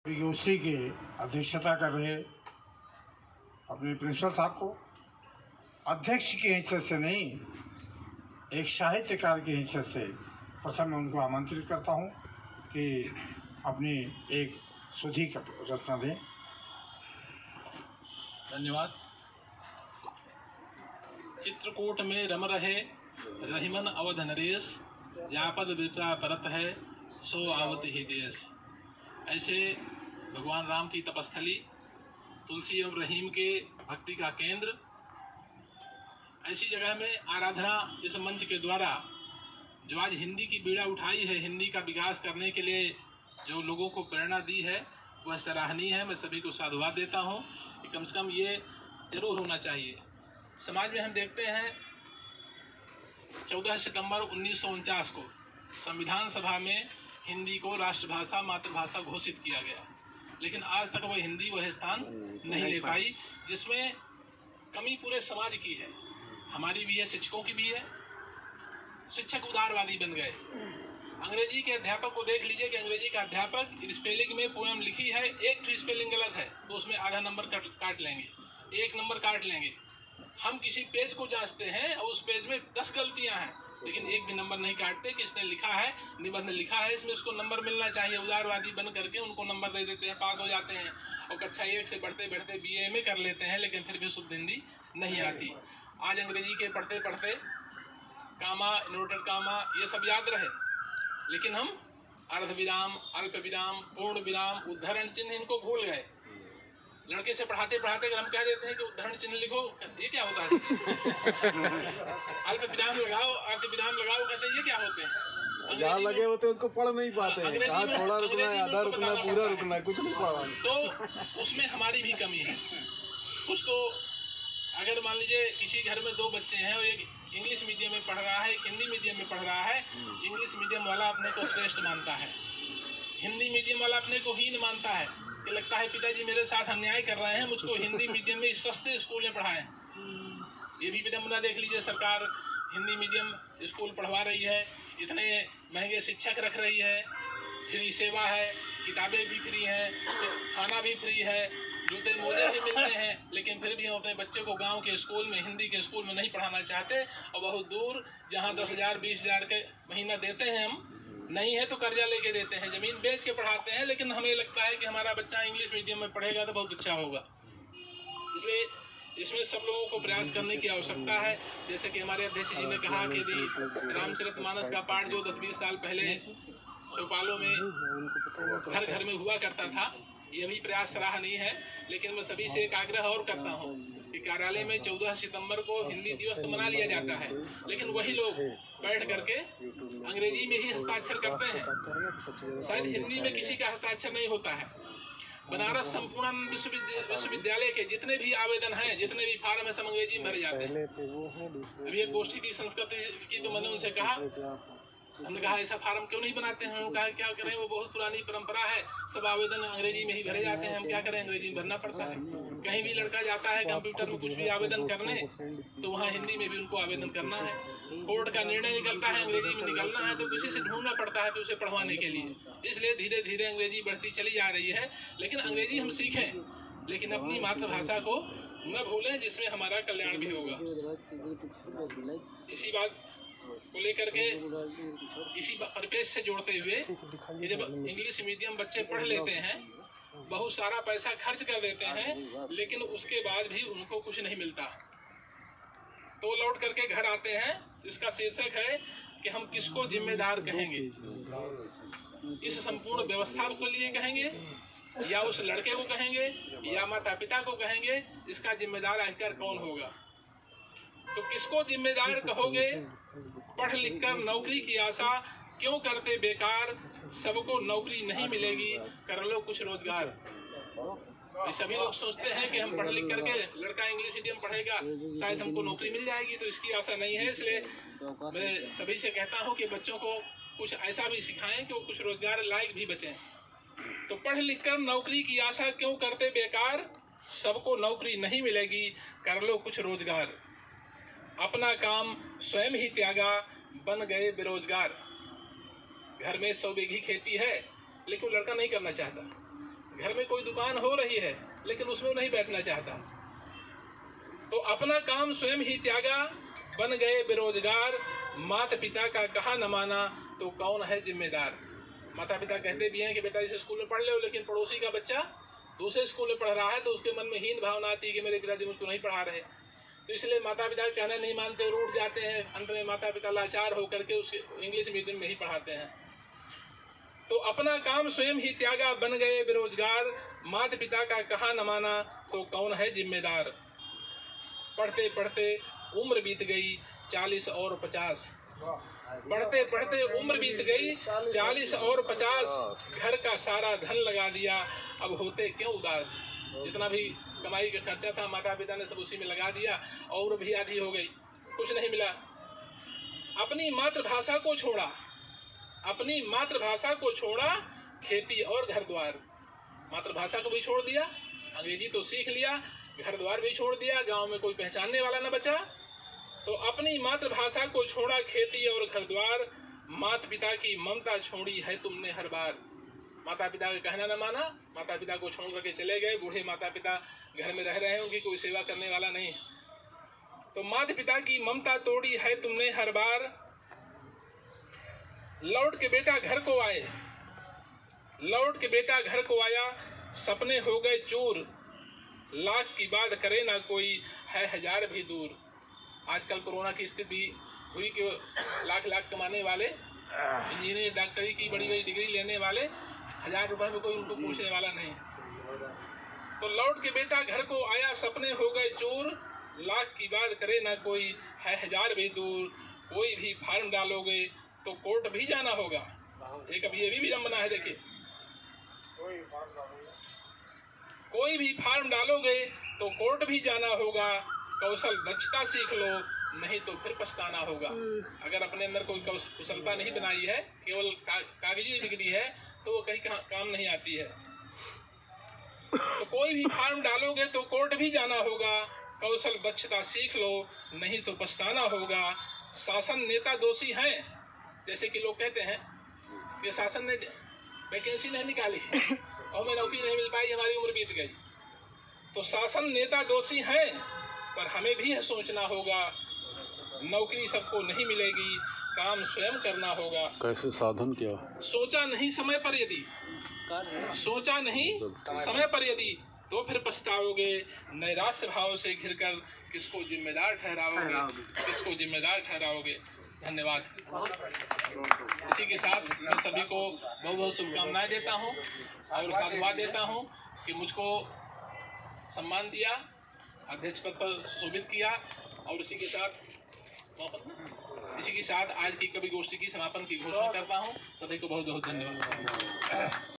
UC की अध्यक्षता कर रहे अपने प्रिंसिपल साहब को अध्यक्ष की हैसियत से नहीं, एक साहित्यकार की हैसियत से प्रथम मैं उनको आमंत्रित करता हूं कि अपनी एक सुधी रचना दें। धन्यवाद। चित्रकूट में रम रहे रहीमन अवध नरेश, जापद विपदा परत है सो आवत ही देश। ऐसे भगवान राम की तपस्थली, तुलसी एवं रहीम के भक्ति का केंद्र, ऐसी जगह में आराधना इस मंच के द्वारा जो आज हिंदी की बीड़ा उठाई है, हिंदी का विकास करने के लिए जो लोगों को प्रेरणा दी है, वह सराहनीय है। मैं सभी को साधुवाद देता हूँ कि कम से कम ये जरूर होना चाहिए। समाज में हम देखते हैं 14 सितंबर 1949 को संविधान सभा में हिंदी को राष्ट्रभाषा मातृभाषा घोषित किया गया, लेकिन आज तक वह हिंदी वह स्थान नहीं ले पाई जिसमें कमी पूरे समाज की है, हमारी भी है, शिक्षकों की भी है। शिक्षक उदारवादी बन गए। अंग्रेजी के अध्यापक को देख लीजिए कि अंग्रेजी का अध्यापक स्पेलिंग में पोएम लिखी है, एक स्पेलिंग गलत है तो उसमें आधा नंबर काट लेंगे, 1 नंबर काट लेंगे। हम किसी पेज को जांचते हैं और उस पेज में 10 गलतियां हैं, लेकिन एक भी नंबर नहीं काटते कि इसने लिखा है, निबंध लिखा है, इसमें उसको नंबर मिलना चाहिए। उदारवादी बन करके उनको नंबर दे देते हैं, पास हो जाते हैं और कक्षा 1 से बढ़ते बढ़ते BA में कर लेते हैं, लेकिन फिर भी शुद्ध हिंदी नहीं आती। आज अंग्रेजी के पढ़ते पढ़ते कामा, इन्वर्टेड कामा ये सब याद रहे, लेकिन हम अर्ध विराम, अल्प विराम, पूर्ण विराम, उद्धरण चिन्ह इनको भूल गए। लड़के से पढ़ाते पढ़ाते अगर हम कह देते हैं कि उद्धरण चिन्ह लिखो, ये क्या होता है? अल्प विराम लगाओ, अर्ध विराम लगाओ, कहते हैं ये क्या होते हैं? जहाँ लगे होते उनको पढ़ नहीं पाते हैं, कहाँ थोड़ा रुकना है, आधा रुकना है, पूरा रुकना है, कुछ नहीं पढ़ा। तो उसमें हमारी भी कमी है कुछ। तो अगर मान लीजिए किसी घर में 2 बच्चे हैं और एक इंग्लिश मीडियम में पढ़ रहा है, एक हिंदी मीडियम में पढ़ रहा है, इंग्लिश मीडियम वाला अपने को श्रेष्ठ मानता है, हिंदी मीडियम वाला अपने को हीन मानता है कि लगता है पिताजी मेरे साथ अन्याय कर रहे हैं, मुझको हिंदी मीडियम में सस्ते स्कूल में पढ़ाएं। ये भी नमूना देख लीजिए, सरकार हिंदी मीडियम स्कूल पढ़वा रही है, इतने महंगे शिक्षक रख रही है, फ्री सेवा है, किताबें भी फ्री हैं, खाना भी फ्री है, जूते मोजे भी मिलते हैं, लेकिन फिर भी हम अपने बच्चे को गांव के स्कूल में, हिंदी के स्कूल में नहीं पढ़ाना चाहते। और बहुत दूर जहां 10,000 20,000 के महीना देते हैं, हम नहीं है तो कर्जा लेके देते हैं, ज़मीन बेच के पढ़ाते हैं, लेकिन हमें लगता है कि हमारा बच्चा इंग्लिश मीडियम में पढ़ेगा तो बहुत अच्छा होगा। इसलिए इसमें सब लोगों को प्रयास करने की आवश्यकता है। जैसे कि हमारे अध्यक्ष जी ने कहा कि यदि रामचरितमानस का पाठ जो 10-20 साल पहले चौपालों में घर घर में हुआ करता था, ये भी प्रयास सराहनीय है। लेकिन मैं सभी से एक आग्रह और करता हूँ कि कार्यालय में 14 सितंबर को हिंदी दिवस तो मना लिया जाता है, लेकिन वही लोग बैठ करके अंग्रेजी में ही हस्ताक्षर करते हैं। शायद हिंदी में किसी का हस्ताक्षर नहीं होता है। बनारस संपूर्ण विश्वविद्यालय के जितने भी आवेदन हैं, जितने भी फार्म है, सब अंग्रेजी में भरे जाते हैं। अभी एक गोष्ठी की संस्कृति की तो मैंने उनसे कहा, हमने कहा ऐसा फार्म क्यों नहीं बनाते हैं? उन्होंने कहा क्या करें, वो बहुत पुरानी परंपरा है, सब आवेदन अंग्रेजी में ही भरे जाते हैं, हम क्या करें, अंग्रेजी में भरना पड़ता है। कहीं भी लड़का जाता है कंप्यूटर में कुछ भी आवेदन करने, तो वहाँ हिंदी में भी उनको आवेदन करना है। कोर्ट का निर्णय निकलता है, अंग्रेजी में निकलना है, तो किसी से ढूंढना पड़ता है फिर उसे पढ़वाने के लिए। इसलिए धीरे धीरे अंग्रेजी बढ़ती चली जा रही है, लेकिन अंग्रेजी हम सीखें, लेकिन अपनी मातृभाषा को न भूलें, जिसमें हमारा कल्याण भी होगा। इसी बात को लेकर के, इसी परिपेश से जोड़ते हुए, जब इंग्लिश मीडियम बच्चे पढ़ लेते हैं, बहुत सारा पैसा खर्च कर देते हैं, लेकिन उसके बाद भी उनको कुछ नहीं मिलता, तो लौट करके घर आते हैं। इसका शीर्षक है कि हम किसको जिम्मेदार कहेंगे, इस संपूर्ण व्यवस्था को लिए कहेंगे, या उस लड़के को कहेंगे, या माता पिता को कहेंगे, इसका जिम्मेदार आखिर कौन होगा? तो किसको जिम्मेदार कहोगे? पढ़ लिख कर नौकरी की आशा क्यों करते बेकार, सबको नौकरी नहीं मिलेगी, कर लो कुछ रोजगार। ये सभी लोग सोचते हैं कि हम पढ़ लिख करके, लड़का इंग्लिश मीडियम पढ़ेगा शायद हमको नौकरी मिल जाएगी, तो इसकी आशा नहीं है। इसलिए मैं सभी से कहता हूँ कि बच्चों को कुछ ऐसा भी सिखाएं कि वो कुछ रोजगार लायक भी बचें। तो पढ़ लिख कर नौकरी की आशा क्यों करते बेकार, सबको नौकरी नहीं मिलेगी, कर लो कुछ रोजगार। अपना काम स्वयं ही त्यागा, बन गए बेरोजगार। घर में 100 बीघी खेती है, लेकिन लड़का नहीं करना चाहता। घर में कोई दुकान हो रही है लेकिन उसमें वो नहीं बैठना चाहता। तो अपना काम स्वयं ही त्यागा, बन गए बेरोजगार, माता पिता का कहा न माना तो कौन है जिम्मेदार। माता पिता कहते भी हैं कि बेटा इस स्कूल में पढ़ लो, लेकिन पड़ोसी का बच्चा दूसरे स्कूल में पढ़ रहा है तो उसके मन में हीन भावना आती है कि मेरे पिताजी मुझको नहीं पढ़ा रहे। तो इसलिए माता पिता कहना नहीं मानते और उठ जाते हैं। अंत में माता पिता लाचार होकर के उसके इंग्लिश मीडियम में ही पढ़ाते हैं। तो अपना काम स्वयं ही त्यागा, बन गए बेरोजगार, माता पिता का कहा न माना तो कौन है जिम्मेदार। पढ़ते पढ़ते उम्र बीत गई 40 और 50, पढ़ते पढ़ते उम्र बीत गई 40 और 50, घर का सारा धन लगा दिया, अब होते क्यों उदास। जितना भी कमाई का खर्चा था माता पिता ने सब उसी में लगा दिया और भी आधी हो गई, कुछ नहीं मिला। अपनी मातृभाषा को छोड़ा, अपनी मातृभाषा को छोड़ा, खेती और घर द्वार। मातृभाषा को भी छोड़ दिया, अंग्रेजी तो सीख लिया, घर द्वार भी छोड़ दिया, गांव में कोई पहचानने वाला न बचा। तो अपनी मातृभाषा को छोड़ा, खेती और घर द्वार, माता पिता की ममता छोड़ी है तुमने हर बार। माता पिता का कहना न माना, माता पिता को छोड़ करके चले गए। बूढ़े माता पिता घर में रह रहे हैं, उनकी कोई सेवा करने वाला नहीं। तो माता पिता की ममता तोड़ी है तुमने हर बार। लौट के बेटा घर को आए, लौट के बेटा घर को आया, सपने हो गए चूर, लाख की बात करे ना कोई, है हजार भी दूर। आजकल कोरोना की स्थिति हुई कि लाख लाख कमाने वाले, इंजीनियर डॉक्टरी की बड़ी बड़ी डिग्री लेने वाले, 1000 रुपए में कोई उनको पूछने वाला नहीं। तो लौट के बेटा घर को आया, सपने हो गए चूर, लाख की बात करे ना कोई, है हजार भी दूर। कोई भी फार्म डालोगे तो कोर्ट भी जाना होगा। एक अब ये भी विडंबना है, देखिए, कोई भी फार्म डालोगे तो कोर्ट भी जाना होगा। कौशल दक्षता सीख लो, नहीं तो फिर पछताना होगा। अगर अपने अंदर कोई कुशलता नहीं बनाई है, केवल कागजी डिग्री है, तो वो कहीं काम नहीं आती है। तो कोई भी फार्म डालोगे तो कोर्ट भी जाना होगा। कौशल दक्षता सीख लो, नहीं तो पछताना होगा। शासन नेता दोषी हैं, जैसे कि लोग कहते हैं कि शासन ने वैकेंसी नहीं निकाली और हमें नौकरी नहीं मिल पाई, हमारी उम्र बीत गई। तो शासन नेता दोषी हैं, पर हमें भी यह सोचना होगा, नौकरी सबको नहीं मिलेगी, काम स्वयं करना होगा। कैसे साधन क्या? सोचा नहीं समय पर यदि, सोचा नहीं समय पर यदि, तो फिर पछताओगे। नैराश्य भाव से घिरकर किसको जिम्मेदार ठहराओगे, किसको जिम्मेदार ठहराओगे। धन्यवाद। इसी के साथ मैं सभी को बहुत बहुत शुभकामनाएं देता हूं और साधुवाद देता हूं कि मुझको सम्मान दिया, अध्यक्ष पद पर शोभित किया। और इसी के साथ आज की कवि गोष्ठी की समापन की घोषणा करता हूं। सभी को बहुत बहुत धन्यवाद।